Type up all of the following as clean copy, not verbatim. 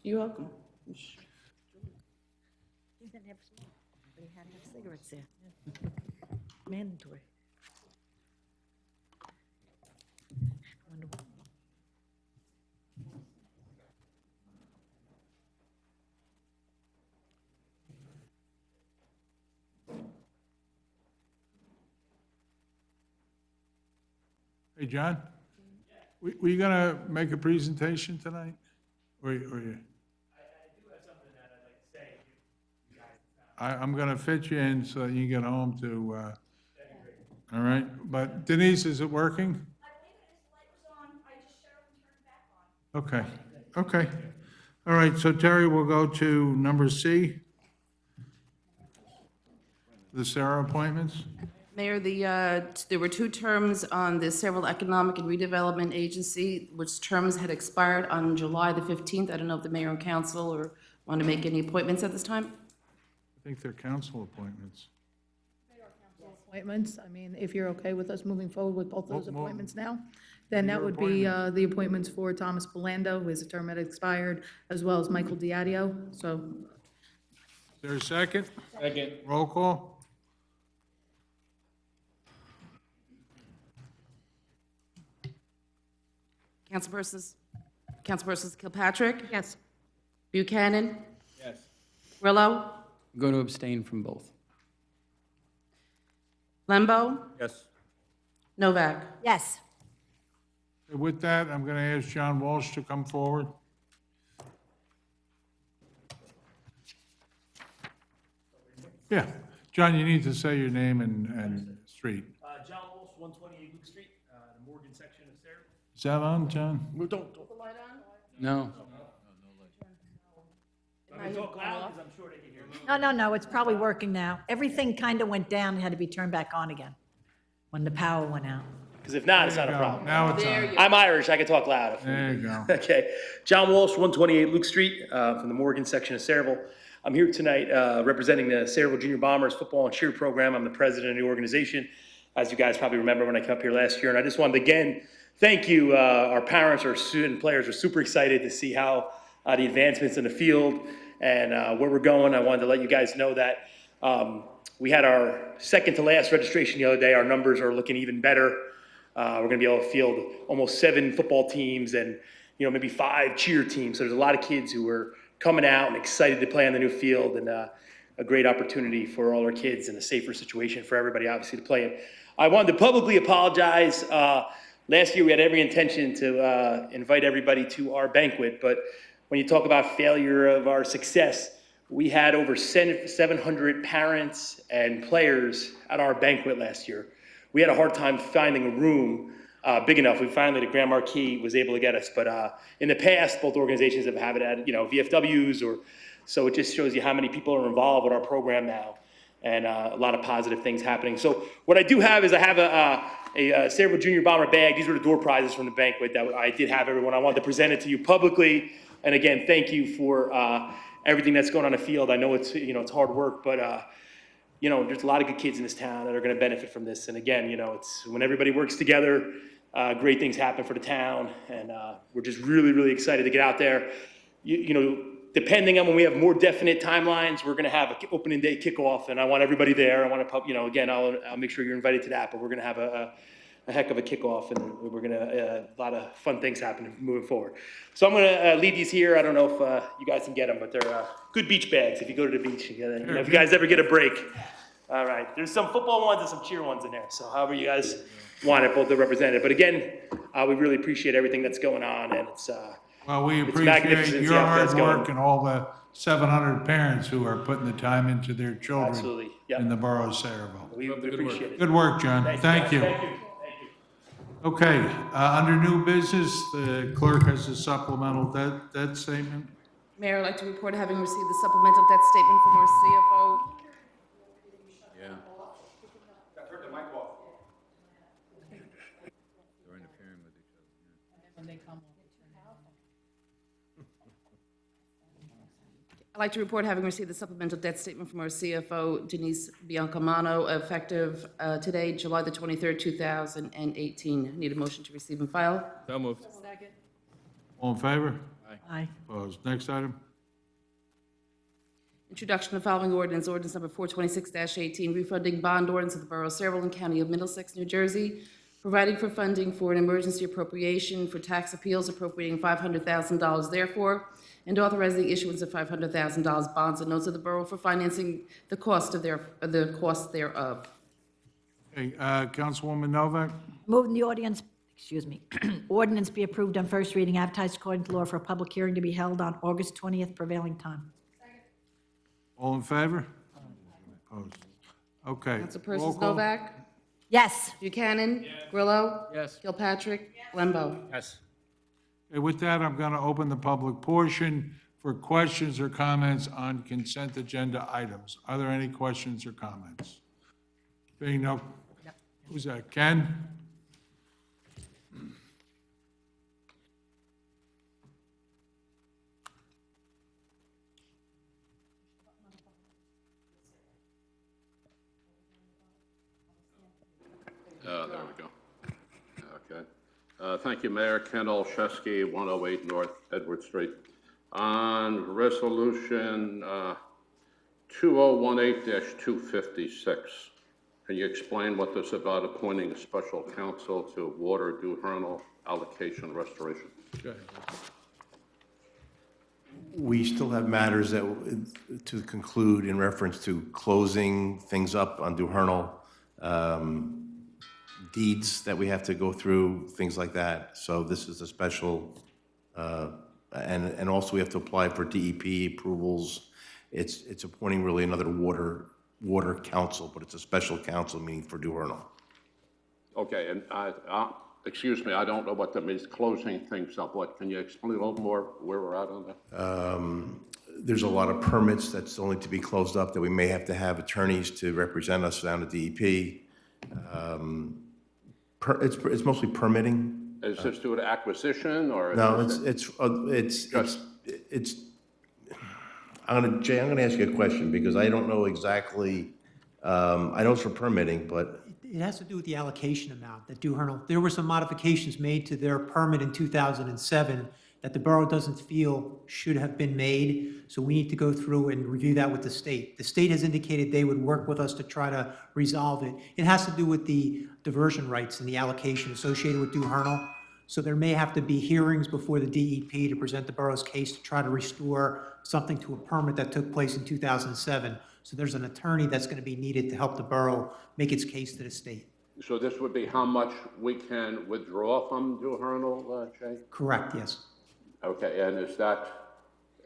You're welcome. You didn't have smoke, but he had to have cigarettes there. Mandatory. Wonder why. Hey, John? Were you going to make a presentation tonight? Or you? I do have something that I'd like to say to you guys. I'm going to fit you in so that you can get home to, all right? But Denise, is it working? I believe it is. The light was on. I just shut it and turned it back on. Okay, okay. All right, so Terry, we'll go to number C. The Sarah appointments. Mayor, there were 2 terms on the Several Economic and Redevelopment Agency, which terms had expired on July the 15th. I don't know if the mayor and council or want to make any appointments at this time? I think they're council appointments. Appointments, I mean, if you're okay with us moving forward with both those Well, appointments now, then that your would be the appointments for Thomas Belando, who has a term that expired, as well as Michael Diadio, so. Is there a second? Second. Roll call? Councilpersons Kilpatrick, Yes. Buchanan, Yes. Grillo, I'm going to abstain from both. Lembo, Yes. Novak. Yes. With that, I'm going to ask John Walsh to come forward. Yeah, John, you need to say your name and street. John Walsh, 128 Luke Street, the Morgan section of Sarah. Is that on, John? Don't. No. Let me talk loud, because I'm sure they can hear me. No, it's probably working now. Everything kind of went down and had to be turned back on again when the power went out. Because if not, it's There not you a go. problem. Now it's on. I'm Irish, I can talk loud. There you go. Okay. John Walsh, 128 Luke Street, from the Morgan section of Sayreville. I'm here tonight representing the Sayreville Junior Bombers football and cheer program. I'm the president of the organization, as you guys probably remember when I came up here last year. And I just wanted to, again, thank you. Our parents, our student players are super excited to see how the advancements in the field and where we're going. I wanted to let you guys know that we had our second to last registration the other day. Our numbers are looking even better. We're going to be able to field almost 7 football teams and, maybe 5 cheer teams. So there's a lot of kids who are coming out and excited to play on the new field, and a great opportunity for all our kids and a safer situation for everybody, obviously, to play in. I wanted to publicly apologize. Last year, we had every intention to invite everybody to our banquet, but when you talk about failure of our success, we had over 700 parents and players at our banquet last year. We had a hard time finding a room big enough. We finally, the Grand Marquis was able to get us, but in the past, both organizations have had it at, VFWs, or so it just shows you how many people are involved with our program now, and a lot of positive things happening. So what I do have is I have a Sayreville Junior Bomber bag. These were the door prizes from the banquet that I did have everyone. I wanted to present it to you publicly, and again, thank you for everything that's going on in the field. I know it's it's hard work, but there's a lot of good kids in this town that are going to benefit from this. And again, it's when everybody works together, great things happen for the town, and we're just really, really excited to get out there. Depending on when we have more definite timelines, we're going to have an opening day kickoff, and I want everybody there. I want to, again, I'll make sure you're invited to that, but we're going to have a heck of a kickoff, and we're going to, a lot of fun things happen moving forward. So I'm going to leave these here. I don't know if you guys can get them, but they're good beach bags if you go to the beach. If you guys ever get a break. All right. There's some football ones and some cheer ones in there. So however you guys want it, both are represented. But again, we really appreciate everything that's going on, and it's Well, we It's magnificent appreciate to your see how hard that's going. work and all the 700 parents who are putting the time into their children Absolutely, yep. in the borough of Sayreville. we appreciate it. Good work, John. Thank you. Thank you. Okay, under new business, the clerk has a supplemental debt statement. Mayor, I'd like to report having received the supplemental debt statement from our CFO. Yeah. Turn the mic off. They're interfering with each other. I'd like to report having received the supplemental debt statement from our CFO, Denise Biancamano, effective today, July the 23rd, 2018. Need a motion to receive and file? So moved. All in favor? Aye. Opposed. Next item. Introduction of following ordinance, ordinance number 426-18, refunding bond ordinance of the Borough of Saraville and County of Middlesex, New Jersey, providing for funding for an emergency appropriation for tax appeals appropriating $500,000 therefore, and authorizing the issuance of $500,000 bonds and notes of the borough for financing the cost thereof. Okay, Councilwoman Novak? Moving the audience, ordinance be approved on first reading, advertised according to law for a public hearing to be held on August 20th prevailing time. All in favor? Opposed. Okay. Roll Councilpersons call. Novak? Yes. Buchanan? Grillo? Yes. Kilpatrick? Lembo? Yes. Okay, with that, I'm going to open the public portion for questions or comments on consent agenda items. Are there any questions or comments? Being no, who's that, Ken? There we go. Okay. Thank you, Mayor. Ken Olszewski, 108 North Edward Street. On resolution 2018-256, can you explain what this is about appointing a special counsel to water Duhernal allocation restoration? We still have matters that, to conclude in reference to closing things up on Duhernal, deeds that we have to go through, things like that. So this is a special, and also we have to apply for DEP approvals. It's appointing really another water council, but it's a special council meeting for Duhernal. Okay, and excuse me, I don't know what that means, closing things up. What, can you explain a little more where we're at on that? There's a lot of permits that still need to be closed up that we may have to have attorneys to represent us down at DEP. It's mostly permitting. Is this due to acquisition or? No, Jay, I'm gonna ask you a question because I don't know exactly, I know it's for permitting, but It has to do with the allocation amount that Duhernal, there were some modifications made to their permit in 2007 that the borough doesn't feel should have been made, so we need to go through and review that with the state. The state has indicated they would work with us to try to resolve it. It has to do with the diversion rights and the allocation associated with Duhernal, so there may have to be hearings before the DEP to present the borough's case to try to restore something to a permit that took place in 2007. So there's an attorney that's going to be needed to help the borough make its case to the state. So this would be how much we can withdraw from Duhernal, Jay? Correct, yes. Okay, and is that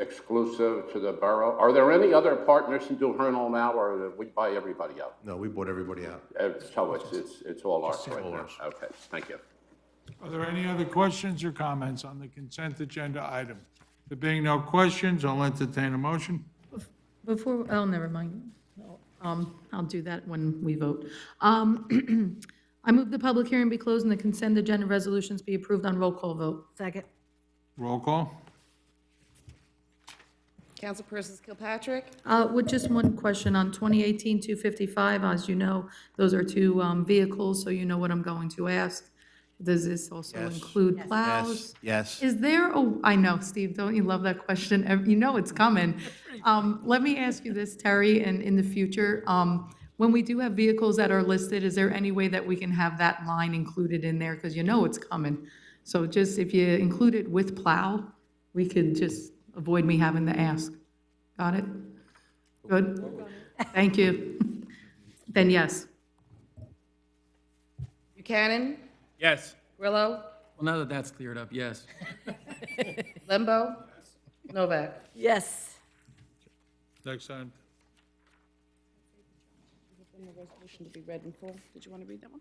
exclusive to the borough? Are there any other partners in Duhernal now, or did we buy everybody out? no, we bought everybody out. So it's all ours right all now? ours. Okay, thank you. Are there any other questions or comments on the consent agenda item? There being no questions, I'll entertain a motion. Before, oh, never mind. I'll do that when we vote. I move the public hearing be closed and the consent agenda resolutions be approved on roll call vote. Second. Roll call. Councilpersons Kilpatrick? With just one question on 2018-255, as you know, those are two vehicles, so you know what I'm going to ask. Does this also Yes. include Yes, plows? yes. Is there a, I know, Steve, don't you love that question? You know it's coming. Let me ask you this, Terry, and in the future, when we do have vehicles that are listed, is there any way that we can have that line included in there? Because you know it's coming. So just if you include it with plow, we could just avoid me having to ask. Got it? Good? Thank you. Then yes. Buchanan? Yes. Grillo? Well, now that that's cleared up, yes. Lembo? Novak? Yes. Next item. The resolution to be read in full. Did you want to read that one?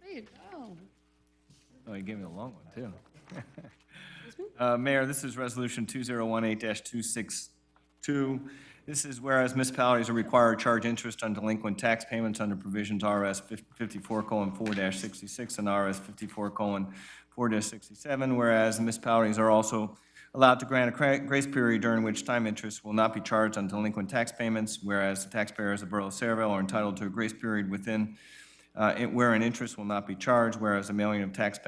There you go. Oh, you gave me a long one, too. Mayor, this is Resolution 2018-262. This is whereas municipalities are required to charge interest on delinquent tax payments under provisions RS 54:4-66 and RS 54:4-67, whereas municipalities are also allowed to grant a grace period during which time interest will not be charged on delinquent tax payments, whereas the taxpayers of Borough of Saraville are entitled to a grace period within wherein interest will not be charged, whereas the mailing of tax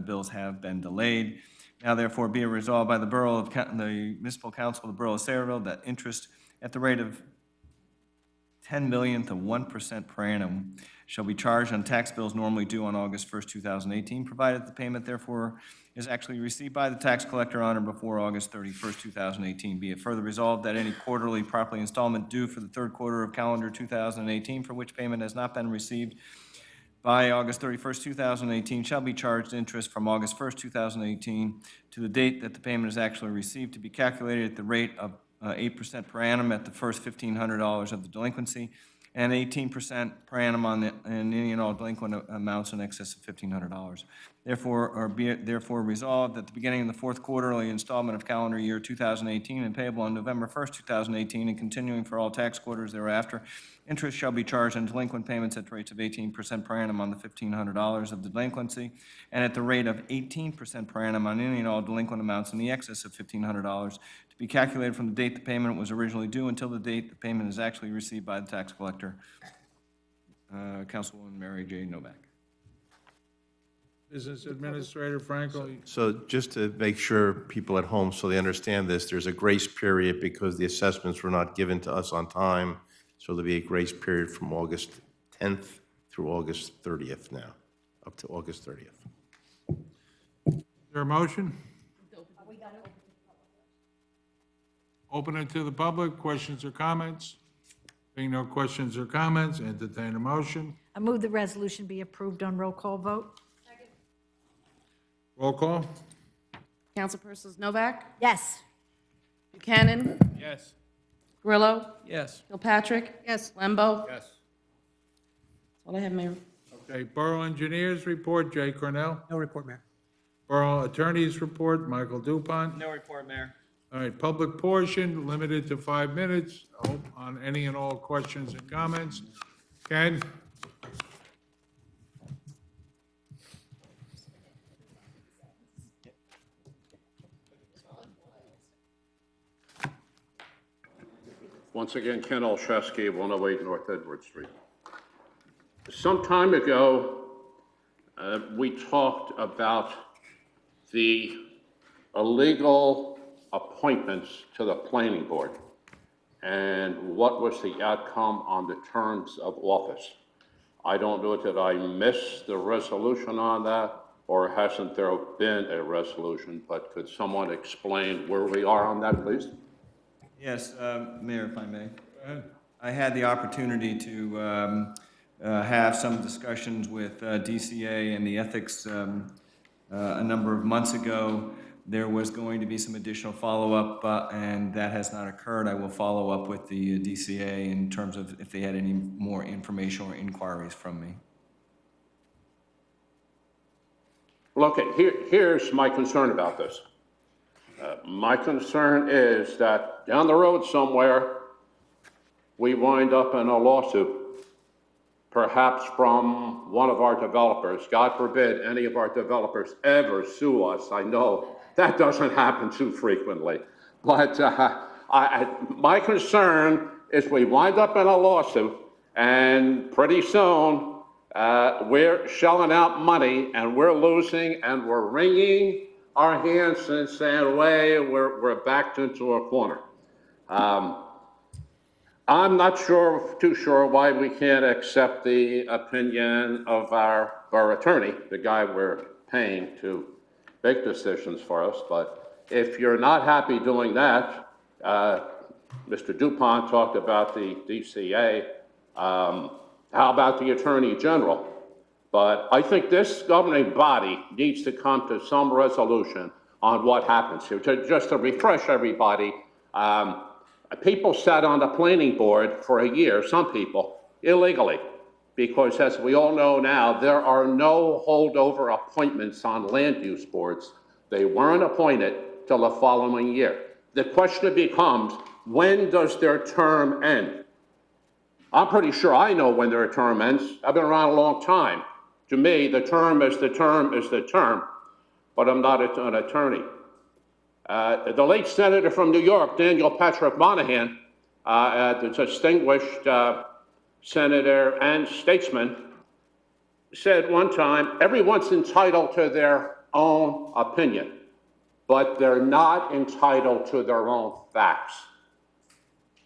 bills have been delayed. Now therefore be it resolved by the Borough of, the Municipal Council of the Borough of Saraville that interest at the rate of 10/100,000th of 1% per annum shall be charged on tax bills normally due on August 1st, 2018, provided the payment therefore is actually received by the tax collector on or before August 31st, 2018. Be it further resolved that any quarterly property installment due for the third quarter of calendar 2018 for which payment has not been received by August 31st, 2018, shall be charged interest from August 1st, 2018 to the date that the payment is actually received, to be calculated at the rate of 8% per annum at the first $1,500 of the delinquency, and 18% per annum on any and all delinquent amounts in excess of $1,500. Therefore, or be it therefore resolved at the beginning of the fourth quarterly installment of calendar year 2018 and payable on November 1st, 2018, and continuing for all tax quarters thereafter, interest shall be charged on delinquent payments at rates of 18% per annum on the $1,500 of the delinquency, and at the rate of 18% per annum on any and all delinquent amounts in the excess of $1,500, to be calculated from the date the payment was originally due until the date the payment is actually received by the tax collector. Councilwoman Mary J. Novak. Business Administrator Franco. So just to make sure people at home, so they understand this, there's a grace period because the assessments were not given to us on time. So there'll be a grace period from August 10th through August 30th now, up to August 30th. Is there a motion? Open it to the public. Questions or comments? Being no questions or comments, entertain a motion. I move the resolution be approved on roll call vote. Roll call. Councilpersons Novak, Yes. Buchanan, Yes. Grillo, Yes. Kilpatrick. Yes. Lembo. Yes. That's all I have, Mayor. Okay, Borough Engineers Report, Jay Cornell. No report, Mayor. Borough Attorneys Report, Michael Dupont. No report, Mayor. All right, public portion, limited to 5 minutes on any and all questions and comments. Ken? Once again, Ken Olszewski, 108 North Edward Street. Some time ago, we talked about the illegal appointments to the planning board and what was the outcome on the terms of office. I don't know, did I miss the resolution on that, or hasn't there been a resolution? But could someone explain where we are on that, please? Yes, Mayor, if I may. I had the opportunity to have some discussions with DCA and the ethics a number of months ago. There was going to be some additional follow-up, and that has not occurred. I will follow up with the DCA in terms of if they had any more information or inquiries from me. Well, okay, here's my concern about this. My concern is that down the road somewhere, we wind up in a lawsuit, perhaps from one of our developers. God forbid any of our developers ever sue us. I know that doesn't happen too frequently. But my concern is we wind up in a lawsuit, and pretty soon we're shelling out money, and we're losing, and we're wringing our hands and saying, "Way, we're backed into a corner." I'm not too sure why we can't accept the opinion of our attorney, the guy we're paying to make decisions for us. But if you're not happy doing that, Mr. Dupont talked about the DCA. How about the Attorney General? But I think this governing body needs to come to some resolution on what happens here. Just to refresh everybody, people sat on the planning board for a year, some people, illegally, because as we all know now, there are no holdover appointments on land use boards. They weren't appointed till the following year. The question becomes, when does their term end? I'm pretty sure I know when their term ends. I've been around a long time. To me, the term is the term is the term, but I'm not an attorney. The late senator from New York, Daniel Patrick Moynihan, the distinguished senator and statesman, said one time, everyone's entitled to their own opinion. but they're not entitled to their own facts.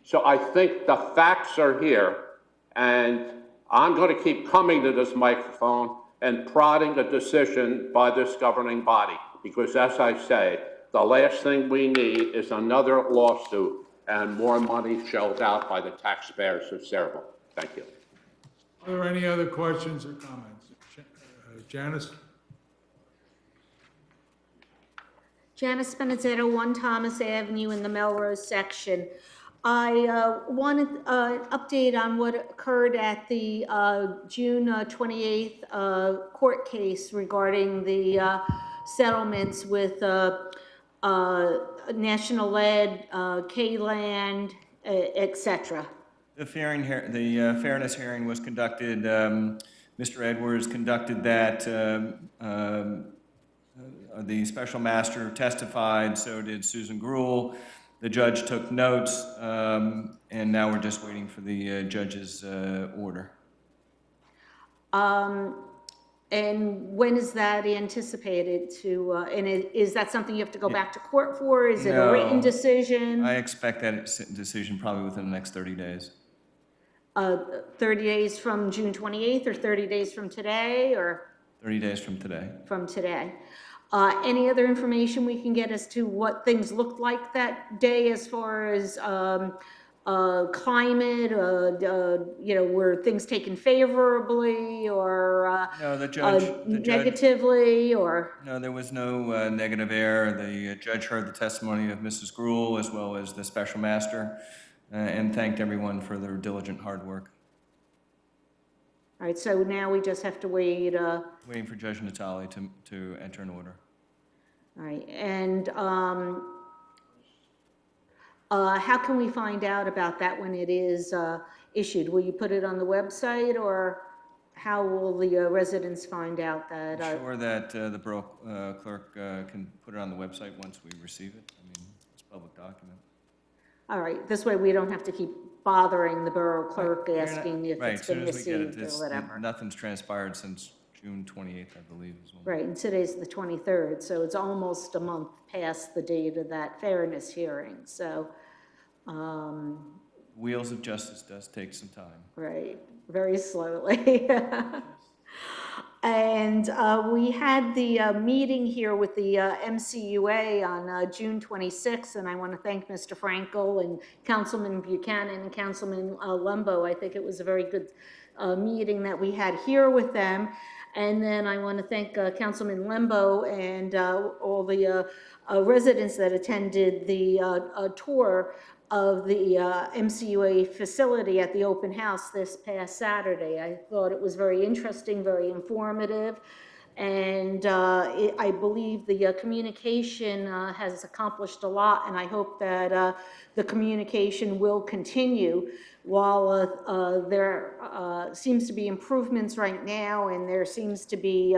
So I think the facts are here, and I'm going to keep coming to this microphone and prodding a decision by this governing body, because as I say, the last thing we need is another lawsuit and more money shelled out by the taxpayers of Saraville. Thank you. Are there any other questions or comments? Janice? Janice Benedetto, 1 Thomas Avenue in the Melrose section. I wanted an update on what occurred at the June 28th court case regarding the settlements with National Lead, K-Land, et cetera. The fairness hearing was conducted, Mr. Edwards conducted that, the special master testified, so did Susan Gruhl. The judge took notes, and now we're just waiting for the judge's order. And when is that anticipated to, and is that something you have to go back to court for? Is it a written No. decision? I expect that decision probably within the next 30 days. 30 days from June 28th or 30 days from today or 30 days from today. from today? Any other information we can get as to what things looked like that day as far as climate, you know, were things taken favorably or No, the judge negatively or? No, there was no negative error. The judge heard the testimony of Mrs. Gruhl as well as the special master and thanked everyone for their diligent hard work. All right, so now we just have to wait. Waiting for Judge Natali to enter an order. All right, and how can we find out about that when it is issued? Will you put it on the website, or how will the residents find out that? I'm sure that the borough clerk can put it on the website once we receive it. I mean, it's a public document. All right, this way we don't have to keep bothering the borough clerk asking if Right, it's as soon been as we get it, received or whatever. nothing's transpired since June 28th, I believe. Is when Right, and today's the 23rd, so it's almost a month past the date of that fairness hearing, so, Wheels of justice does take some time. right, very slowly. And we had the meeting here with the MCUA on June 26th, and I want to thank Mr. Frankel and Councilman Buchanan and Councilman Lembo. I think it was a very good meeting that we had here with them. And then I want to thank Councilman Lembo and all the residents that attended the tour of the MCUA facility at the open house this past Saturday. I thought it was very interesting, very informative, and I believe the communication has accomplished a lot, and I hope that the communication will continue. While there seems to be improvements right now and there seems to be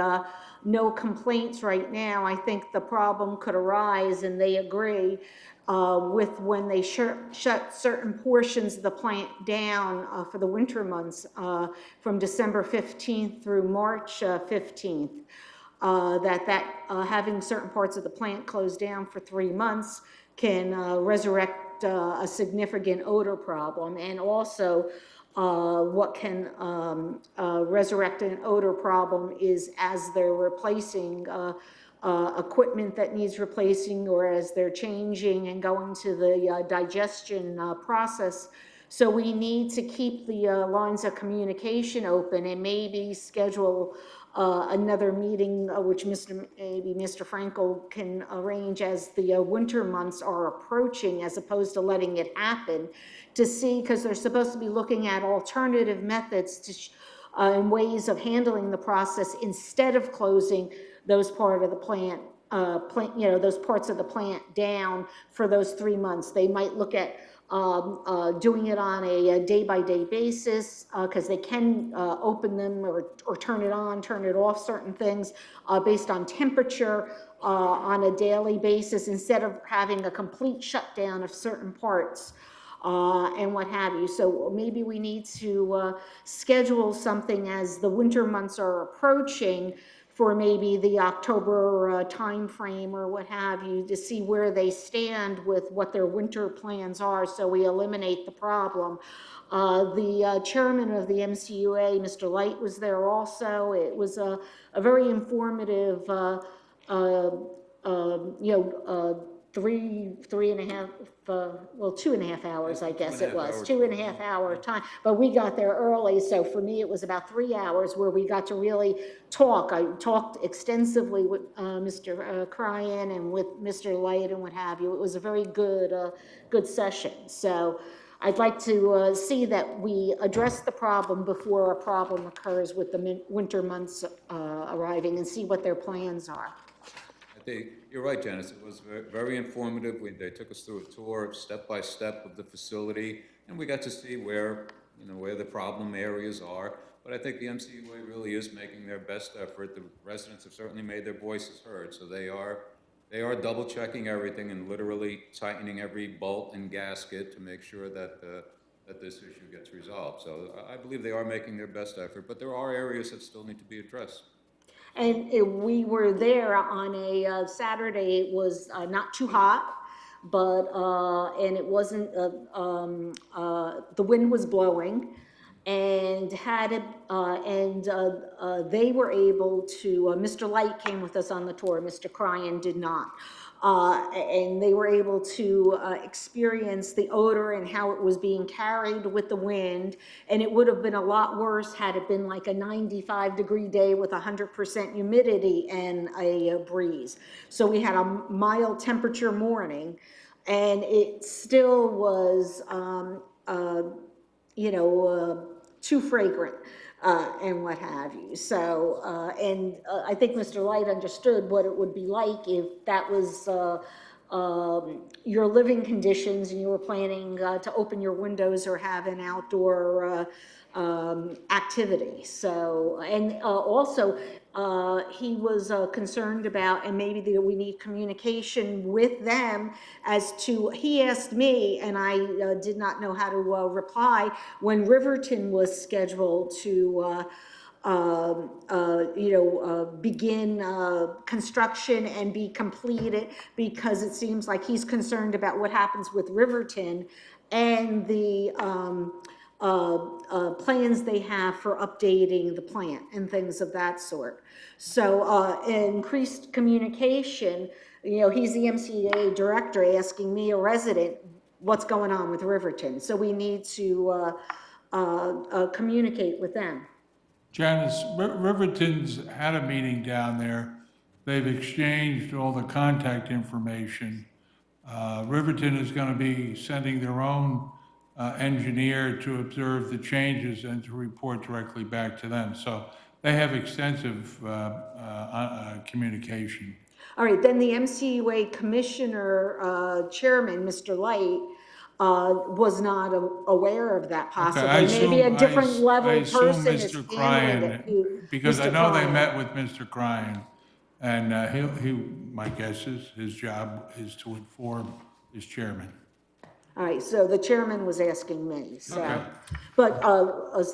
no complaints right now, I think the problem could arise, and they agree, with when they shut certain portions of the plant down for the winter months from December 15th through March 15th. Having certain parts of the plant closed down for 3 months can resurrect a significant odor problem, and also what can resurrect an odor problem is as they're replacing equipment that needs replacing, or as they're changing and going to the digestion process. So we need to keep the lines of communication open and maybe schedule another meeting, which maybe Mr. Frankel can arrange as the winter months are approaching, as opposed to letting it happen, to see, because they're supposed to be looking at alternative methods to and ways of handling the process instead of closing those part of the plant, those parts of the plant down for those 3 months. They might look at doing it on a day-by-day basis, because they can open them or turn it on, turn it off, certain things based on temperature on a daily basis, instead of having a complete shutdown of certain parts and what have you. So maybe we need to schedule something as the winter months are approaching for maybe the October timeframe or what have you, to see where they stand with what their winter plans are, so we eliminate the problem. The chairman of the MCUA, Mr. Light, was there also. It was a very informative, three and a half, well, 2.5 hours, I guess it was, 2.5 hour time. But we got there early, so for me, it was about 3 hours where we got to really talk. I talked extensively with Mr. Cryan and with Mr. Light and what have you. It was a very good, good session. So I'd like to see that we address the problem before a problem occurs with the winter months arriving, and see what their plans are. You're right, Janice. It was very informative. They took us through a tour, step by step, of the facility, and we got to see where the problem areas are. But I think the MCUA really is making their best effort. The residents have certainly made their voices heard, so they are double checking everything and literally tightening every bolt and gasket to make sure that this issue gets resolved. So I believe they are making their best effort, but there are areas that still need to be addressed. And we were there on a Saturday. It was not too hot, but, and it wasn't, the wind was blowing, and they were able to, Mr. Light came with us on the tour, Mr. Cryan did not. And they were able to experience the odor and how it was being carried with the wind. And it would have been a lot worse had it been like a 95-degree day with 100% humidity and a breeze. So we had a mild temperature morning, and it still was, too fragrant. And what have you. So, I think Mr. Light understood what it would be like if that was your living conditions and you were planning to open your windows or have an outdoor activity. So, and also, he was concerned about, and maybe we need communication with them as to, he asked me, and I did not know how to reply, when Riverton was scheduled to begin construction and be completed, because it seems like he's concerned about what happens with Riverton and the plans they have for updating the plant and things of that sort. So increased communication, he's the MCA director asking me, a resident, what's going on with Riverton. So we need to communicate with them. Janice, Riverton's had a meeting down there. They've exchanged all the contact information. Riverton is going to be sending their own engineer to observe the changes and to report directly back to them. So they have extensive communication. All right, then the MCUA commissioner chairman, Mr. Light, was not aware of that possibly. Okay, maybe a different level person is Mr. handling Cryan, it. because I Mr. know they Cryan. met with Mr. Cryan, and my guess is his job is to inform his chairman. All right, so the chairman was asking me, so. Okay. But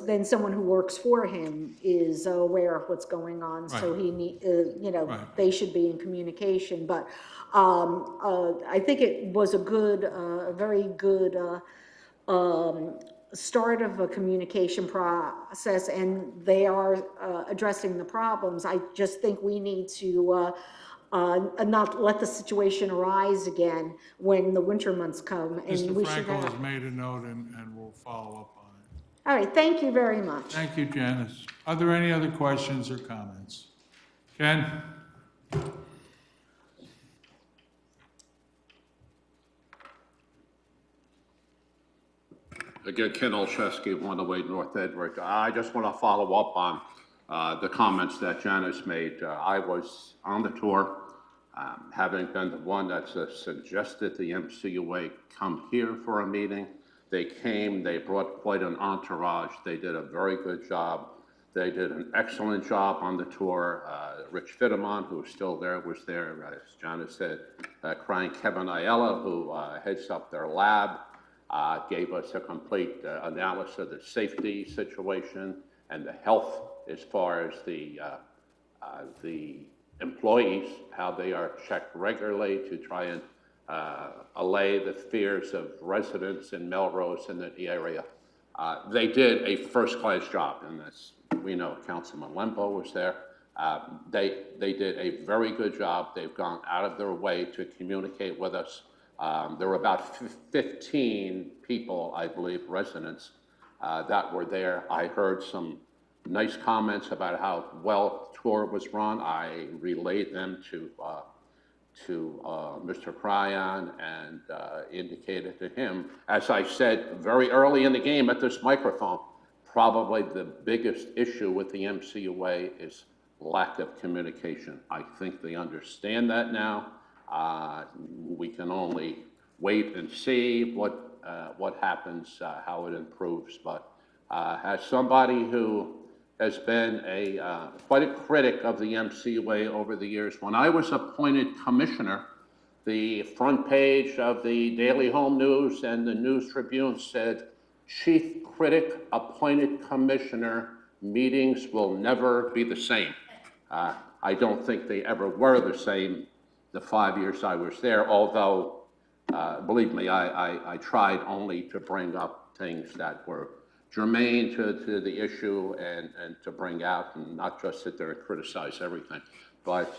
then someone who works for him is aware of what's going on, so Right. he need, Right. they should be in communication. But I think it was a good, a very good start of a communication process, and they are addressing the problems. I just think we need to not let the situation arise again when the winter months come. And Mr. we should Frankel have. has made a note, and we'll follow up on it. All right, thank you very much. Thank you, Janice. Are there any other questions or comments? Ken? Again, Ken Olszewski, 108 North Edward. I just want to follow up on the comments that Janice made. I was on the tour, having been the one that suggested the MCUA come here for a meeting. They came, they brought quite an entourage. They did a very good job. They did an excellent job on the tour. Rich Fitterman, who's still there, was there. As Janice said, Kevin Ayala, who heads up their lab, gave us a complete analysis of the safety situation and the health as far as the the employees, how they are checked regularly to try and allay the fears of residents in Melrose and the area. They did a first-class job in this. We know Councilman Lembo was there. They did a very good job. They've gone out of their way to communicate with us. There were about 15 people, I believe, residents, that were there. I heard some nice comments about how well the tour was run. I relayed them to Mr. Cryan and indicated to him, as I said very early in the game at this microphone, probably the biggest issue with the MCUA is lack of communication. I think they understand that now. We can only wait and see what happens, how it improves. But as somebody who has been quite a critic of the MCUA over the years, when I was appointed commissioner, the front page of the Daily Home News and the News Tribune said, "Chief critic, appointed commissioner, meetings will never be the same." I don't think they ever were the same the 5 years I was there, although, believe me, I tried only to bring up things that were germane to the issue and to bring out and not just sit there and criticize everything. But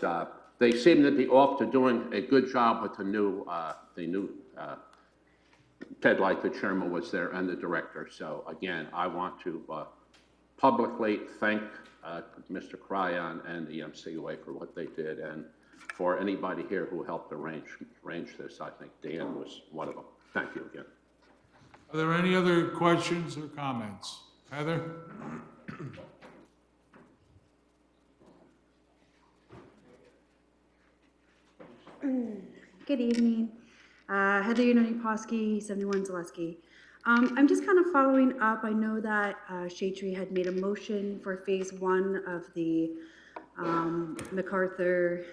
they seem to be off to doing a good job with the new Ted Light, the chairman, was there, and the director. So again, I want to publicly thank Mr. Cryan and the MCUA for what they did, and for anybody here who helped arrange this. I think Dan was one of them. Thank you again. Are there any other questions or comments? Heather? Good evening. Heather Yanoni-Posky, 71 Zaleski. I'm just kind of following up. I know that Shade Tree had made a motion for phase 1 of the MacArthur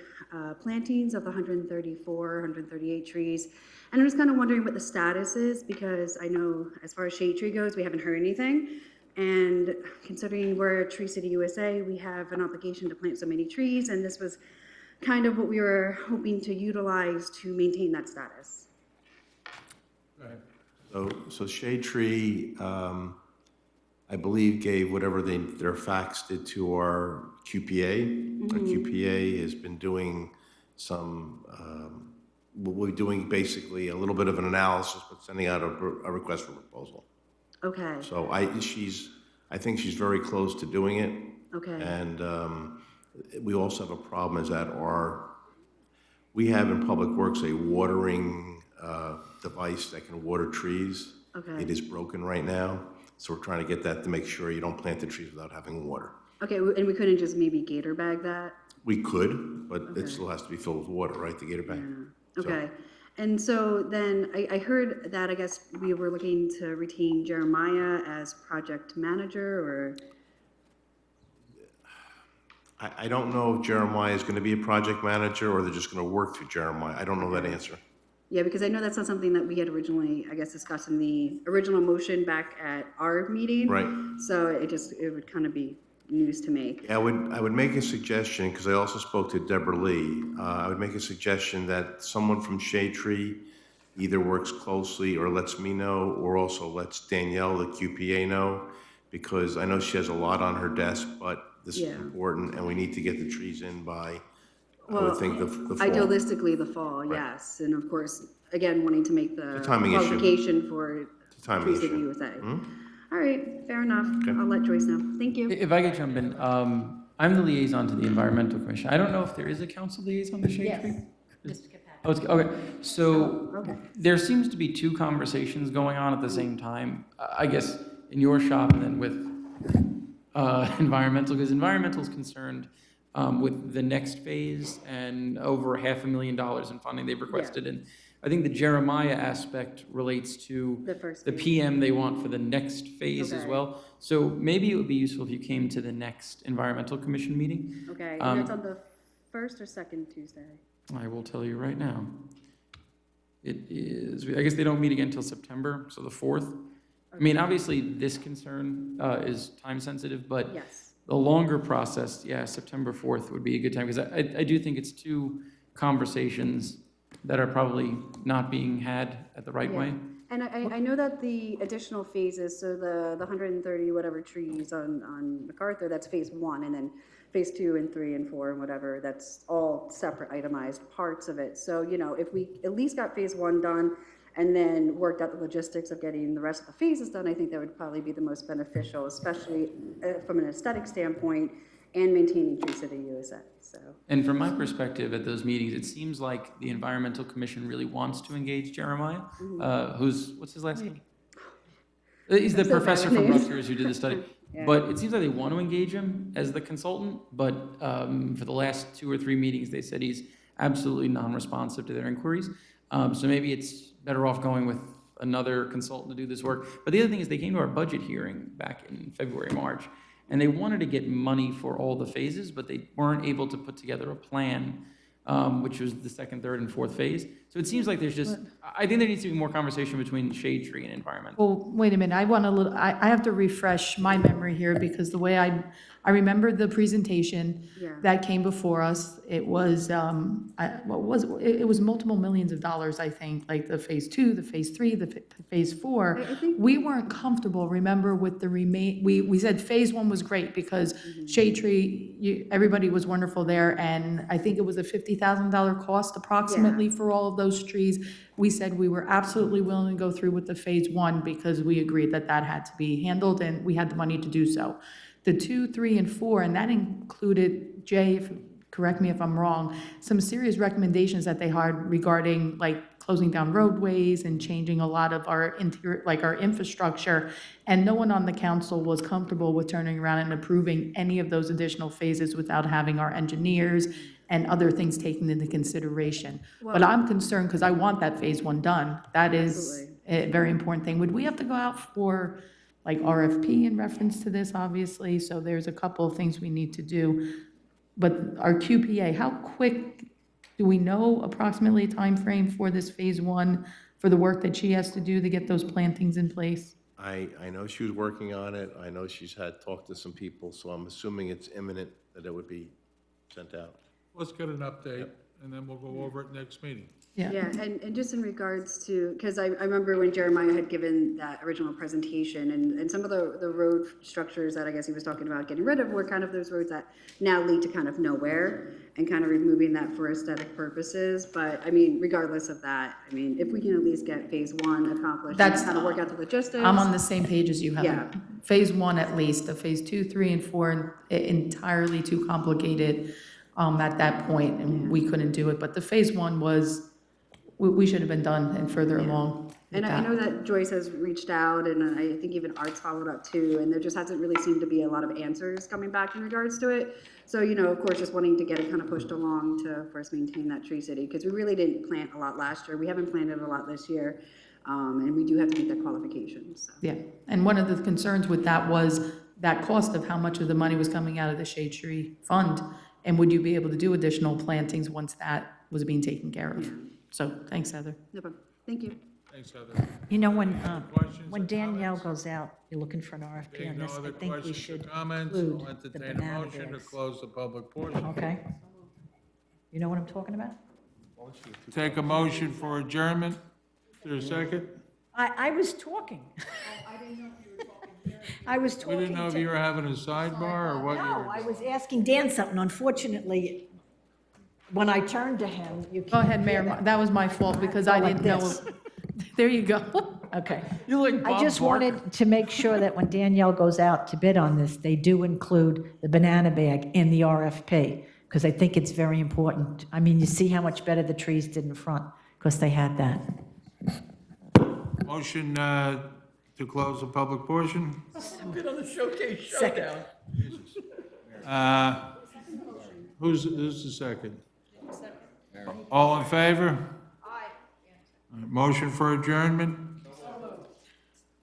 plantings of the 138 trees. And I'm just kind of wondering what the status is, because I know as far as Shade Tree goes, we haven't heard anything. And considering we're Tree City USA, we have an obligation to plant so many trees, and this was kind of what we were hoping to utilize to maintain that status. So Shade Tree, I believe, gave whatever their fax did to our QPA. Our QPA has been doing some, we're doing basically a little bit of an analysis, but sending out a request for proposal. Okay. So I think she's very close to doing it. Okay. And we also have a problem is that we have in Public Works a watering device that can water trees. Okay. It is broken right now, so we're trying to get that to make sure you don't plant the trees without having water. Okay, and we couldn't just maybe gator bag that? We could, but it still has to be filled with water, right, the gator bag? Yeah. Okay. And so then I heard that I guess we were looking to retain Jeremiah as project manager, or? I don't know if Jeremiah is going to be a project manager or they're just going to work through Jeremiah. I don't know that answer. Yeah, because I know that's not something that we had originally, I guess, discussed in the original motion back at our meeting. Right. So it would kind of be news to me. Yeah, I would make a suggestion, because I also spoke to Deborah Lee. I would make a suggestion that someone from Shade Tree either works closely or lets me know, or also lets Danielle, the QPA, know, because I know she has a lot on her desk, but this is important, and we need to get the trees in by, I would think, the fall. Idealistically, the fall, yes. And of course, again, wanting to make the qualification for Tree City USA. All right, fair enough. I'll let Joyce know. Thank you. If I could jump in, I'm the liaison to the Environmental Commission. I don't know if there is a council liaison to Shade Tree? Mr. Capaccio. Oh, okay. So there seems to be two conversations going on at the same time, I guess, in your shop and then with environmental, because environmental is concerned with the next phase and over $500,000 in funding they've requested. And I think the Jeremiah aspect relates to the PM they want for the next phase as well. So maybe it would be useful if you came to the next Environmental Commission meeting. Okay, and it's on the first or second Tuesday? I will tell you right now. It is, I guess they don't meet again until September, so the 4th. I mean, obviously, this concern is time sensitive, but The longer process, yeah, September 4th would be a good time, because I do think it's two conversations that are probably not being had at the right way. And I know that the additional phases, so the 130 whatever trees on MacArthur, that's phase one, and then phase 2 and 3 and 4 and whatever, that's all separate itemized parts of it. So, you know, if we at least got phase 1 done and then worked out the logistics of getting the rest of the phases done, I think that would probably be the most beneficial, especially from an aesthetic standpoint and maintaining Tree City USA, so. And from my perspective at those meetings, it seems like the Environmental Commission really wants to engage Jeremiah, what's his last name? He's the I'm so bad professor with from names. Rutgers who did the study. Yeah. But it seems like they want to engage him as the consultant, but for the last 2 or 3 meetings, they said he's absolutely non-responsive to their inquiries. So maybe it's better off going with another consultant to do this work. But the other thing is they came to our budget hearing back in February, March, and they wanted to get money for all the phases, but they weren't able to put together a plan, which was the second, third, and fourth phase. So it seems like there's just, I think there needs to be more conversation between Shade Tree and environment. Well, wait a minute, I have to refresh my memory here, because the way I remember the presentation Yeah. that came before us, it was, it was multiple millions of dollars, I think, like the phase 2, the phase 3, the phase 4. I think- We weren't comfortable, remember, with the we said phase 1 was great because Shade Tree, everybody was wonderful there, and I think it was a $50,000 cost approximately for all of those trees. We said we were absolutely willing to go through with the phase 1 because we agreed that that had to be handled and we had the money to do so. The 2, 3, and 4, and that included, Jay, correct me if I'm wrong, some serious recommendations that they had regarding like closing down roadways and changing a lot of our interior, like our infrastructure. And no one on the council was comfortable with turning around and approving any of those additional phases without having our engineers and other things taken into consideration. But I'm concerned because I want that phase 1 done. That is a very important thing. Would we have to go out for like RFP in reference to this, obviously? So there's a couple of things we need to do. But our QPA, how quick, do we know approximately a timeframe for this phase 1, for the work that she has to do to get those plantings in place? I know she was working on it. I know she's had talked to some people, so I'm assuming it's imminent that it would be sent out. Let's get an update, and then we'll go over it next meeting. Yeah. Yeah, and just in regards to, because I remember when Jeremiah had given that original presentation, and some of the road structures that I guess he was talking about getting rid of were kind of those roads that now lead to kind of nowhere, and kind of removing that for aesthetic purposes. But, I mean, regardless of that, I mean, if we can at least get phase 1 accomplished, and kind of work out the logistics. I'm on the same page as you, Heather. Yeah. Phase 1 at least, the phase 2, 3, and 4 entirely too complicated at that point, and we couldn't do it. But the phase 1 was, we should have been done and further along with And I that. know that Joyce has reached out, and I think even Art's followed up too, and there just hasn't really seemed to be a lot of answers coming back in regards to it. So, you know, of course, just wanting to get it kind of pushed along to first maintain that Tree City, because we really didn't plant a lot last year. We haven't planted a lot this year, and we do have to meet that qualification, so. Yeah, and one of the concerns with that was that cost of how much of the money was coming out of the Shade Tree Fund, and would you be able to do additional plantings once that was being taken care of? So, thanks, Heather. No problem. Thank you. Thanks, Heather. You know, when Questions or Danielle comments? goes out, you're looking for an RFP Being on no this, other I think we questions or should comments, include I'll the entertain a banana motion to bears. close the public portion. Okay? You know what I'm talking about? Take a motion for adjournment. Is there a second? I was talking. I was We talking didn't know if you were having a sidebar or what you No, were. I was asking Dan something. Unfortunately, when I turned to him, you can't Go ahead, hear Mayor, that was my fault because I Go like didn't know. this. There you go. Okay. You're like I Bob just Barker. wanted to make sure that when Danielle goes out to bid on this, they do include the banana bag in the RFP, because I think it's very important. I mean, you see how much better the trees did in front, because they had that. Motion to close the public portion. Been on the showcase Second. showdown. Who's the second? All in favor? Aye. Motion for adjournment?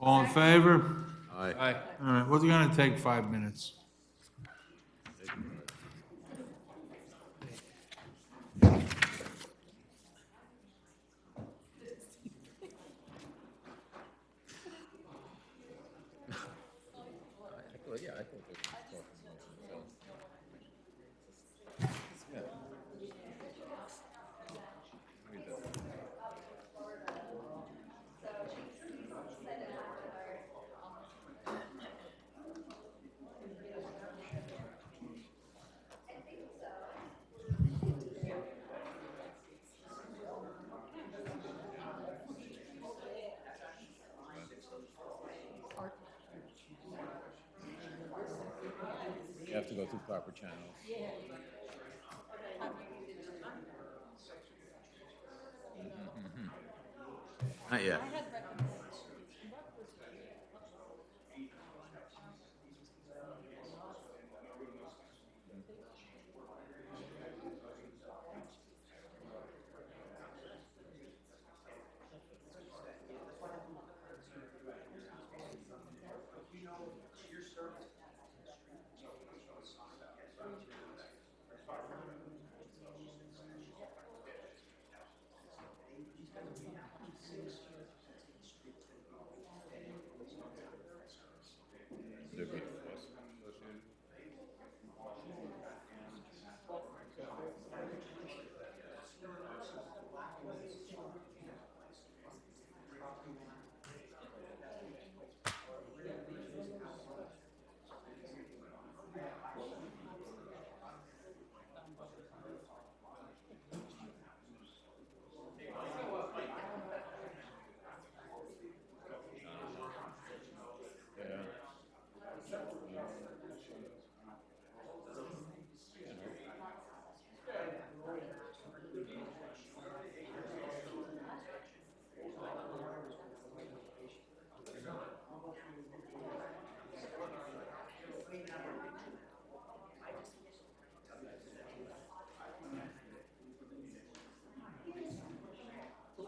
All in favor? Aye. All right, we're gonna take 5 minutes. Yeah, I think to go through proper channels. Not yet.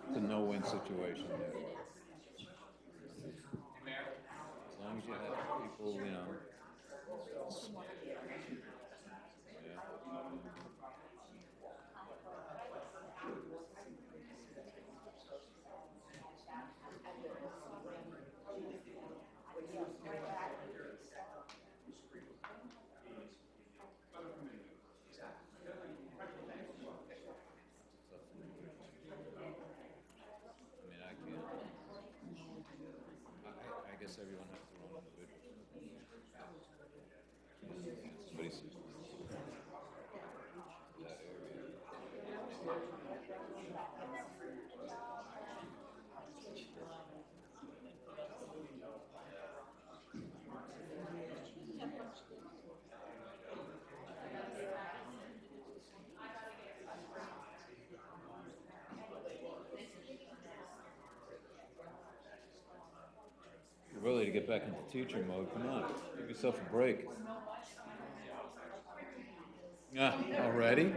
It's a no-win situation there. As long as you have people, you know. I guess everyone has their own individual. Somebody says that area. You're ready to get back into teacher mode. Come on, give yourself a break. Yeah, already?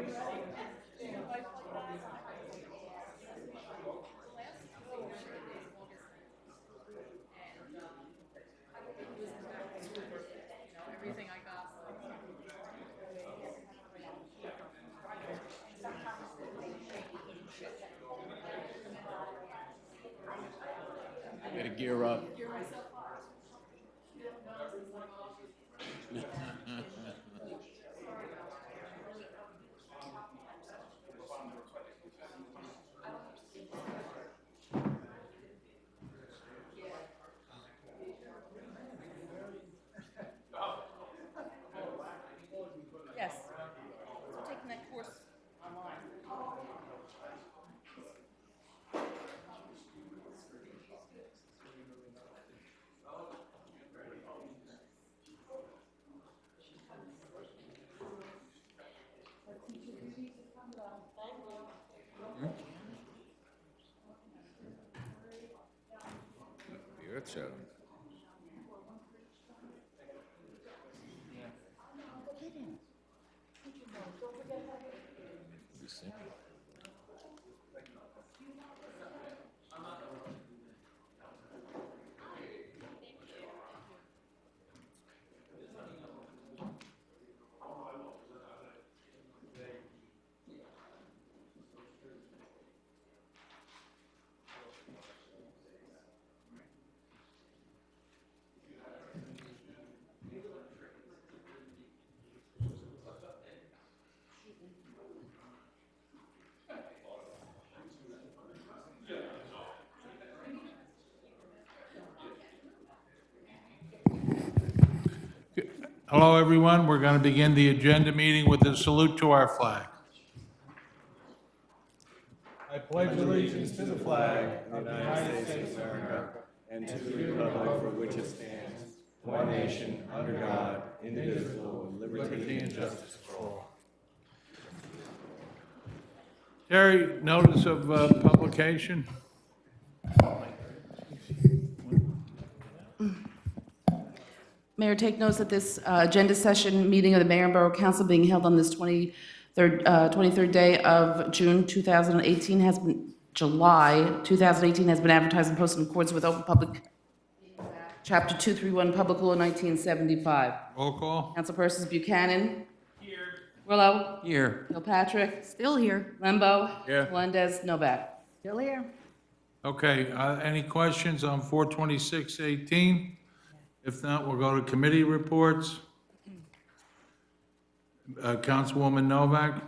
Everything I got. Way to gear up. Yes. Taking that course online. The Earth Show. Hello, everyone. We're going to begin the agenda meeting with a salute to our flag. I pledge allegiance to the flag of the United States of America and to the republic for which it stands, one nation, under God, Liberty and justice for all. Terry, notice of publication? Mayor, take notice that this agenda session meeting of the Mayor and Borough Council being held on this 23rd day of June 2018 has been, July 2018 has been advertised and posted in accordance with Open Public Chapter 231, Public Law 1975. Roll call? Councilpersons Buchanan. Here. Willow. Here. Kilpatrick. Still here. Lembo. Here. Melendez. Novak. Still here? Okay, any questions on 42618? If not, we'll go to committee reports. Councilwoman Novak?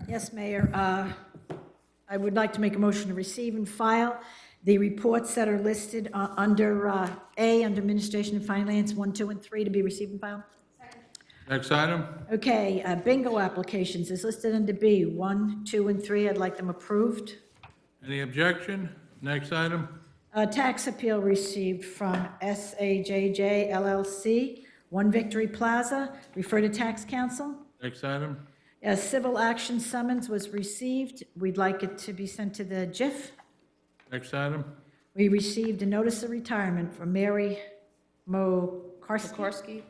Yes, Mayor. I would like to make a motion to receive and file the reports that are listed under A, under Administration and Finance, 1, 2, and 3, to be received and filed. Next item? Okay, bingo applications is listed under B, 1, 2, and 3. I'd like them approved. Any objection? Next item? Tax appeal received from SAJJ LLC, 1 Victory Plaza, refer to Tax Council. Next item? A civil action summons was received. We'd like it to be sent to the JIF. Next item? We received a notice of retirement from Mary Mokarski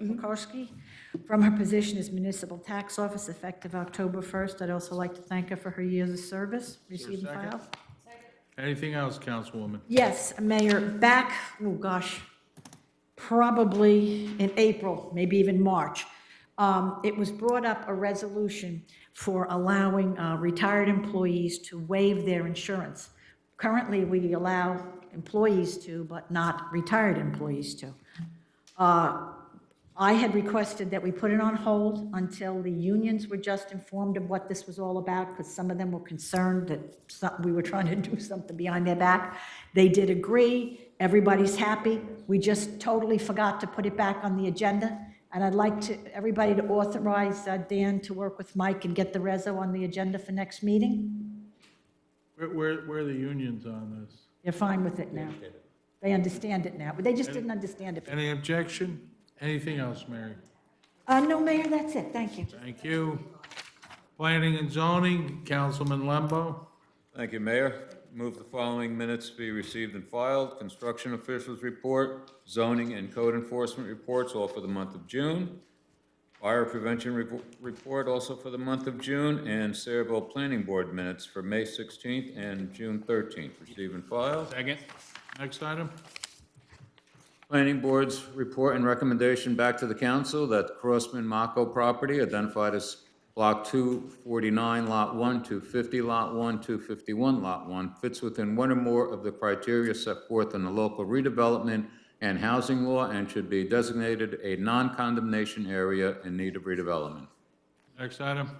from her position as Municipal Tax Office effective October 1st. I'd also like to thank her for her years of service. Received and second? filed. Anything else, Councilwoman? Yes, Mayor, back, probably in April, maybe even March, it was brought up a resolution for allowing retired employees to waive their insurance. Currently, we allow employees to, but not retired employees to. I had requested that we put it on hold until the unions were just informed of what this was all about, because some of them were concerned that we were trying to do something behind their back. They did agree. Everybody's happy. We just totally forgot to put it back on the agenda. And I'd like everybody to authorize Dan to work with Mike and get the reso on the agenda for next meeting. Where are the unions on this? They're fine with it now. They understand it now, but they just didn't understand it. Any objection? Anything else, Mary? No, Mayor, that's it. Thank you. Thank you. Planning and zoning, Councilman Lembo. Thank you, Mayor. Move the following minutes be received and filed. Construction officials report, zoning and code enforcement reports, all for the month of June. Fire prevention report, also for the month of June, and Sayreville Planning Board minutes for May 16th and June 13th. Receive and file. Second. Next item? Planning Board's report and recommendation back to the council that Crossman Mako property, identified as Block 249, Lot 1, 250, Lot 1, 251, Lot 1, fits within one or more of the criteria set forth in the local redevelopment and housing law and should be designated a non-condemnation area in need of redevelopment. Next item?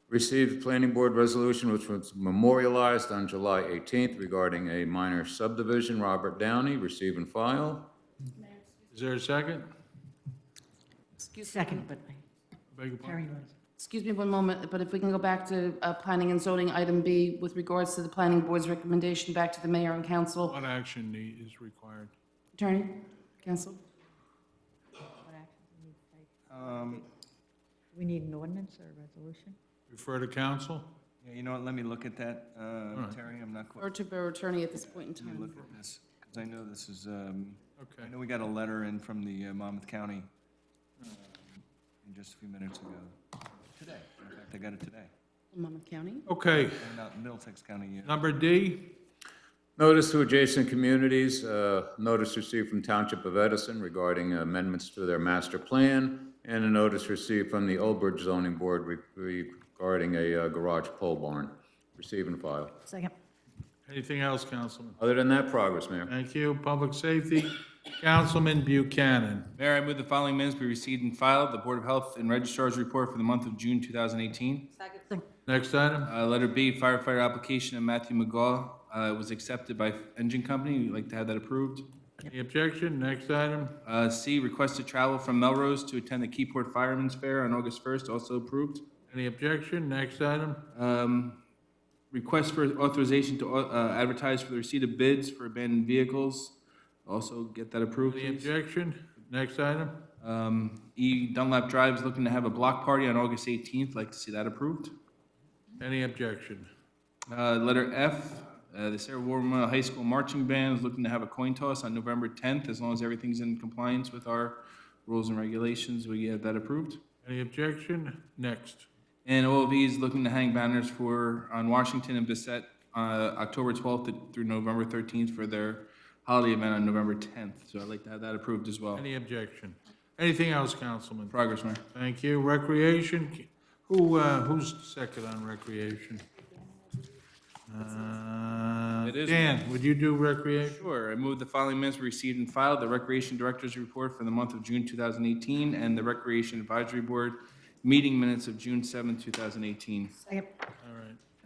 Received Planning Board resolution which was memorialized on July 18th regarding a minor subdivision, Robert Downey. Receive and file. Is there a second? Second, but Beg your pardon? Terry was. Excuse me one moment, but if we can go back to planning and zoning, item B, with regards to the planning board's recommendation back to the mayor and council. What action is required? Attorney, counsel? We need an ordinance or a resolution? Refer to council? Yeah, you know what, let me look at that, Terry, I'm not quite, Or to borough attorney at this point in let me time. look at this, because I know this is, Okay. I know we got a letter in from the Monmouth County just a few minutes ago. Today, in fact, I got it today. Monmouth County? Okay. Not Middlesex County yet. Number D? Notice to adjacent communities, notice received from Township of Edison regarding amendments to their master plan, and a notice received from the Old Bridge Zoning Board regarding a garage pole barn. Receive and file. Second. Anything else, Councilman? Other than that, progress, Mayor. Thank you. Public safety, Councilman Buchanan. Mayor, I move the following minutes be received and filed. The Board of Health and Registrar's report for the month of June 2018. Next item? Letter B, firefighter application of Matthew McGaw was accepted by Engine Company. We'd like to have that approved. Any objection? Next item? C, request to travel from Melrose to attend the Keyport Firemen's Fair on August 1st, also approved. Any objection? Next item? Request for authorization to advertise for the receipt of bids for abandoned vehicles. Also get that approved, Any please. objection? Next item? E. Dunlap Drive is looking to have a block party on August 18th. Like to see that approved. Any objection? Letter F, the Sarah War Memorial High School Marching Band is looking to have a coin toss on November 10th, as long as everything's in compliance with our rules and regulations. We have that approved. Any objection? Next. And OLV is looking to hang banners on Washington and Bissett, October 12th through November 13th for their holiday event on November 10th. So I'd like to have that approved as well. Any objection? Anything else, Councilman? Progress, Mayor. Thank you. Recreation, who's second on recreation? It is. Dan, would you do recreation? Sure. I move the following minutes were received and filed. The Recreation Director's Report for the month of June 2018 and the Recreation Advisory Board meeting minutes of June 7, 2018. All right.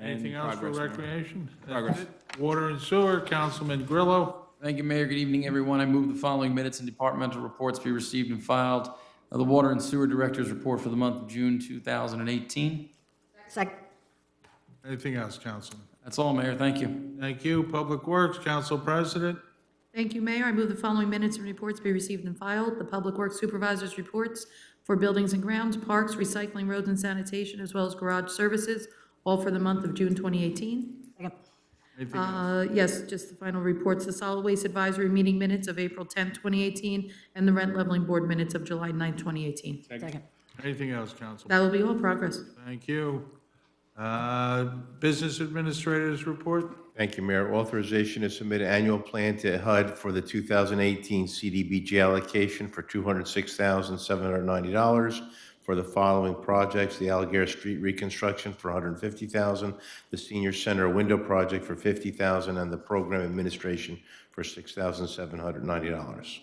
Anything else for progress, Mayor. recreation? That's Progress. it. Water and sewer, Councilman Grillo. Thank you, Mayor. Good evening, everyone. I move the following minutes and departmental reports be received and filed. The Water and Sewer Director's Report for the month of June 2018. Second. Anything else, Councilman? That's all, Mayor. Thank you. Thank you. Public Works, Council President. Thank you, Mayor. I move the following minutes and reports be received and filed. The Public Works Supervisor's reports for buildings and grounds, parks, recycling, roads and sanitation, as well as garage services, all for the month of June 2018. Anything else? Yes, just the final reports, the Solid Waste Advisory Meeting minutes of April 10, 2018, and the Rent Leveling Board minutes of July 9, 2018. Second. Anything else, Councilman? That will be all. Progress. Thank you. Business Administrator's report. Thank you, Mayor. Authorization to submit an annual plan to HUD for the 2018 CDBG allocation for $206,790 for the following projects: the Allegheny Street reconstruction for $150,000, the Senior Center window project for $50,000, and the program administration for $6,790.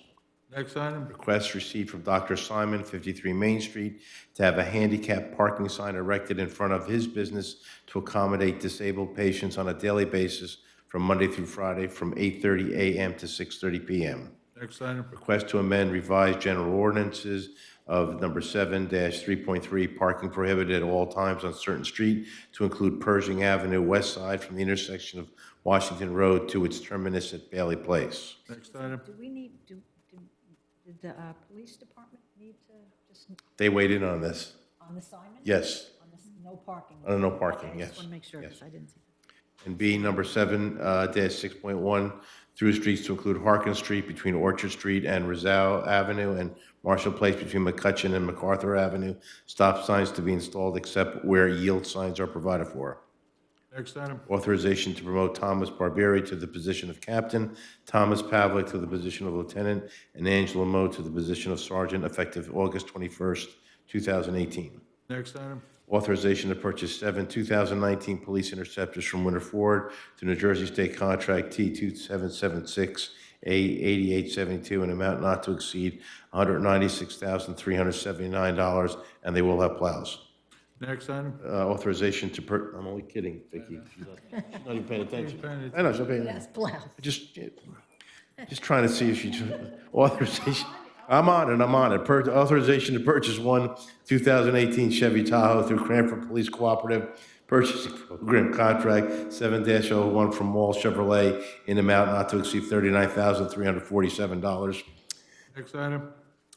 Next item. Request received from Dr. Simon, 53 Main Street, to have a handicap parking sign erected in front of his business to accommodate disabled patients on a daily basis from Monday through Friday from 8:30 a.m. to 6:30 p.m. Next item. Request to amend revised general ordinances of number 7-3.3, parking prohibited at all times on certain street to include Pershing Avenue West Side from the intersection of Washington Road to its terminus at Bailey Place. Next item. Do we need, did the police department need to just, They weighed in on this. on the Simon? Yes. On this, no parking? No parking, Okay, I yes. just want to make sure, Yes. because I didn't see. And B, number 7-6.1, through streets to include Harkin Street between Orchard Street and Rizal Avenue, and Marshall Place between McCutcheon and MacArthur Avenue. Stop signs to be installed except where yield signs are provided for. Next item. Authorization to promote Thomas Barbieri to the position of captain, Thomas Pavlik to the position of lieutenant, and Angela Moe to the position of sergeant, effective August 21st, 2018. Next item. Authorization to purchase 7 2019 police interceptors from Winter Ford to New Jersey State Contract T2776A8872 in amount not to exceed $196,379, and they will have plows. Next item. Authorization to I'm only kidding, Vicki. She's not even paying attention. Paying I know, she's not paying attention. Just trying to see if she, authorization, I'm on it. Authorization to purchase one 2018 Chevy Tahoe through Cranford Police Cooperative Purchasing Program Contract 7-01 from Wall Chevrolet in amount not to exceed $39,347. Next item.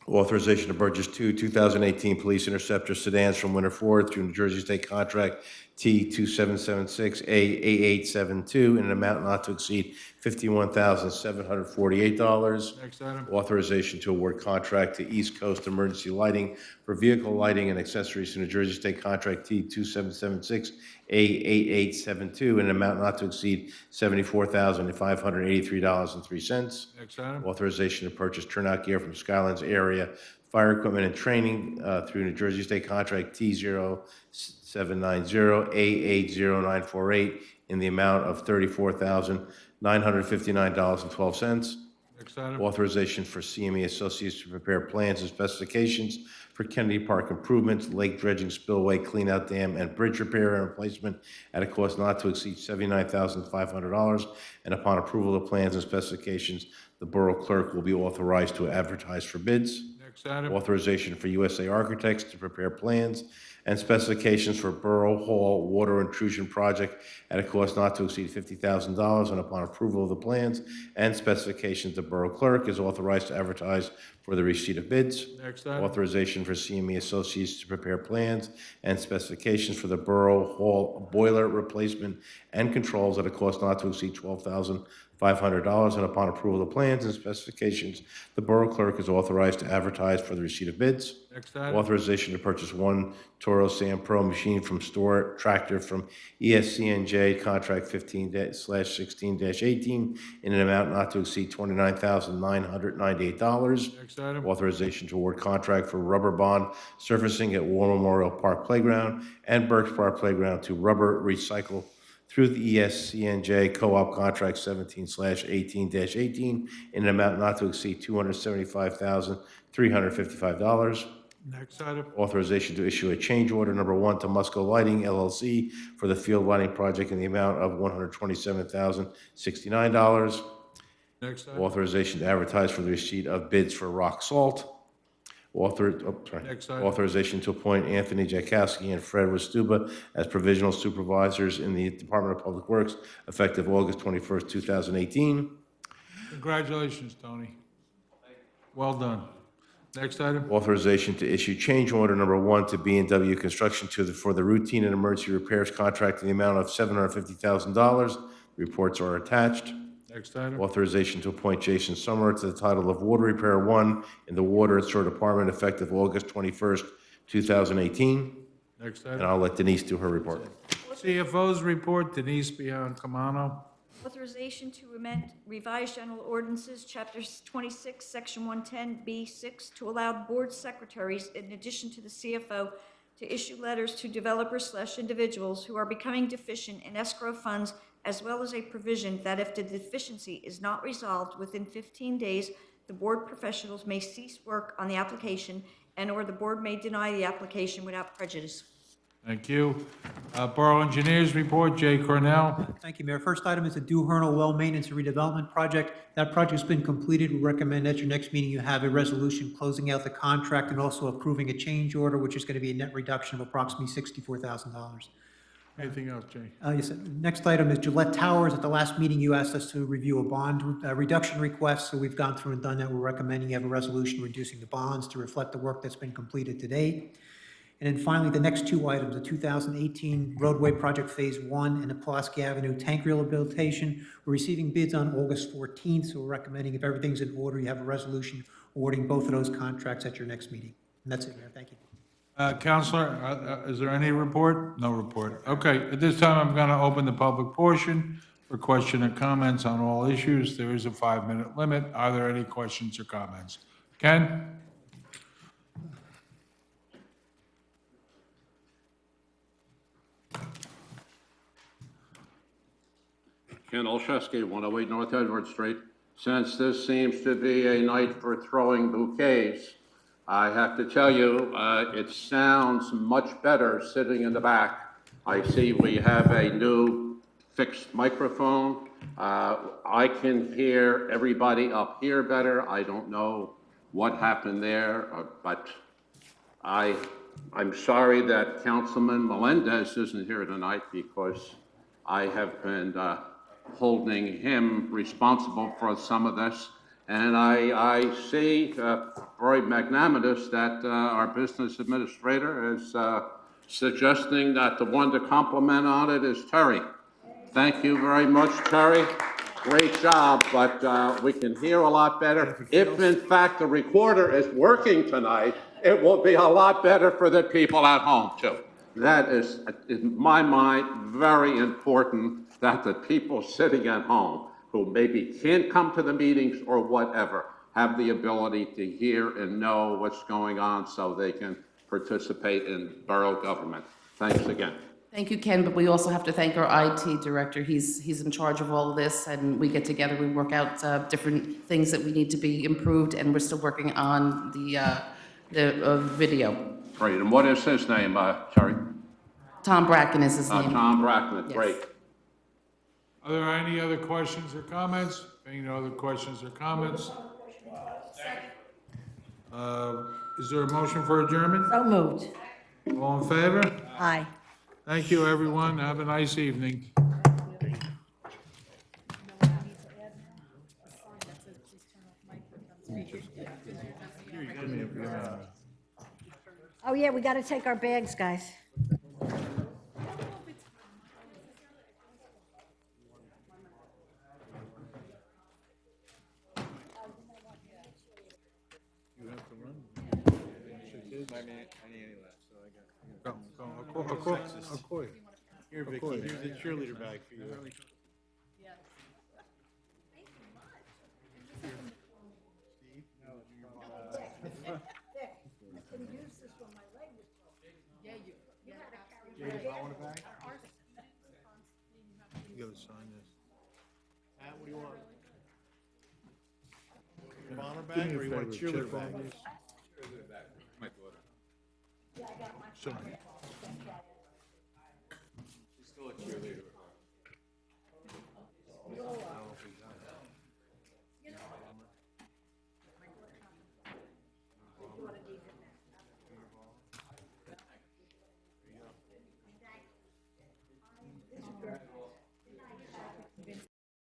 Authorization to purchase 2 2018 Police Interceptor sedans from Winter Ford through New Jersey State Contract T2776A8872 in an amount not to exceed $51,748. Next item. Authorization to award contract to East Coast Emergency Lighting for vehicle lighting and accessories to New Jersey State Contract T2776A8872 in an amount not to exceed $74,583.03. Next item. Authorization to purchase turnout gear from Skylands Area Fire Equipment and Training through New Jersey State Contract T0790A800948 in the amount of $34,959.12. Next item. Authorization for CME Associates to prepare plans and specifications for Kennedy Park improvements, lake dredging, spillway, cleanout dam, and bridge repair and replacement at a cost not to exceed $79,500. And upon approval of plans and specifications, the Borough Clerk will be authorized to advertise for bids. Next item. Authorization for USA Architects to prepare plans and specifications for Borough Hall Water Intrusion Project at a cost not to exceed $50,000, and upon approval of the plans and specifications, the Borough Clerk is authorized to advertise for the receipt of bids. Next item. Authorization for CME Associates to prepare plans and specifications for the Borough Hall boiler replacement and controls at a cost not to exceed $12,500, and upon approval of the plans and specifications, the Borough Clerk is authorized to advertise for the receipt of bids. Next item. Authorization to purchase one Toro Sand Pro machine from Store Tractor from ESCNJ, contract 15/16-18, in an amount not to exceed $29,998. Next item. Authorization to award contract for rubber bond surfacing at War Memorial Park Playground and Burks Park Playground to Rubber Recycle through the ESCNJ Co-op Contract 17/18-18, in an amount not to exceed $275,355. Next item. Authorization to issue a change order number 1 to Musco Lighting LLC for the field lighting project in the amount of $127,069. Next item. Authorization to advertise for the receipt of bids for rock salt. Next item. Authorization to appoint Anthony Jakowski and Fred Westuba as provisional supervisors in the Department of Public Works effective August 21st, 2018. Congratulations, Tony. Well done. Next item. Authorization to issue change order number 1 to B&W Construction for the routine and emergency repairs contract in the amount of $750,000. Reports are attached. Next item. Authorization to appoint Jason Summer to the title of Water Repair 1 in the Water and Sewer Department effective August 21st, 2018. Next And item. I'll let Denise do her report. CFO's report, Denise Biancamano. Authorization to amend revised general ordinances, Chapter 26, Section 110B6, to allow board secretaries, in addition to the CFO, to issue letters to developers/individuals who are becoming deficient in escrow funds, as well as a provision that if the deficiency is not resolved within 15 days, the board professionals may cease work on the application, and/or the board may deny the application without prejudice. Thank you. Borough Engineers report, Jay Cornell. Thank you, Mayor. First item is the Dew Hernal Well Maintenance and Redevelopment Project. That project's been completed. We recommend at your next meeting you have a resolution closing out the contract and also approving a change order, which is going to be a net reduction of approximately $64,000. Anything else, Jay? Yes, next item is Gillette Towers. At the last meeting, you asked us to review a bond reduction request, so we've gone through and done that. We're recommending you have a resolution reducing the bonds to reflect the work that's been completed to date. And then finally, the next two items, the 2018 roadway project Phase 1 and the Pulaski Avenue tank rehabilitation. We're receiving bids on August 14th, so we're recommending, if everything's in order, you have a resolution awarding both of those contracts at your next meeting. And that's it, Mayor. Thank you. Counselor, is there any report? No report. Okay, at this time, I'm going to open the public portion for question and comments on all issues. There is a 5-minute limit. Are there any questions or comments? Ken? Ken Olszewski, 108 North Edward Street. Since this seems to be a night for throwing bouquets, I have to tell you, it sounds much better sitting in the back. I see we have a new fixed microphone. I can hear everybody up here better. I don't know what happened there, but I'm sorry that Councilman Melendez isn't here tonight because I have been holding him responsible for some of this. And I see very magnanimous that our business administrator is suggesting that the one to compliment on it is Terry. Thank you very much, Terry. Great job, but we can hear a lot better. If in fact the recorder is working tonight, it will be a lot better for the people at home too. That is, in my mind, very important that the people sitting at home who maybe can't come to the meetings or whatever have the ability to hear and know what's going on so they can participate in borough government. Thanks again. Thank you, Ken, but we also have to thank our IT director. He's in charge of all of this, and we get together, we work out different things that we need to be improved, and we're still working on the video. Great, and what is his name, sorry? Tom Bracken is his name. Tom Bracken, Yes. great. Are there any other questions or comments? Being no other questions or comments? Is there a motion for adjournment? So moved. All in favor? Aye. Thank you, everyone. Have a nice evening. Oh, yeah, we got to take our bags, guys. I'll call you. Here, Vicky, here's a cheerleader bag for you. You gotta sign this. What do you want? Bomber Do me bag a or you want a favor, cheerleader check bag? on this. My daughter. Sorry.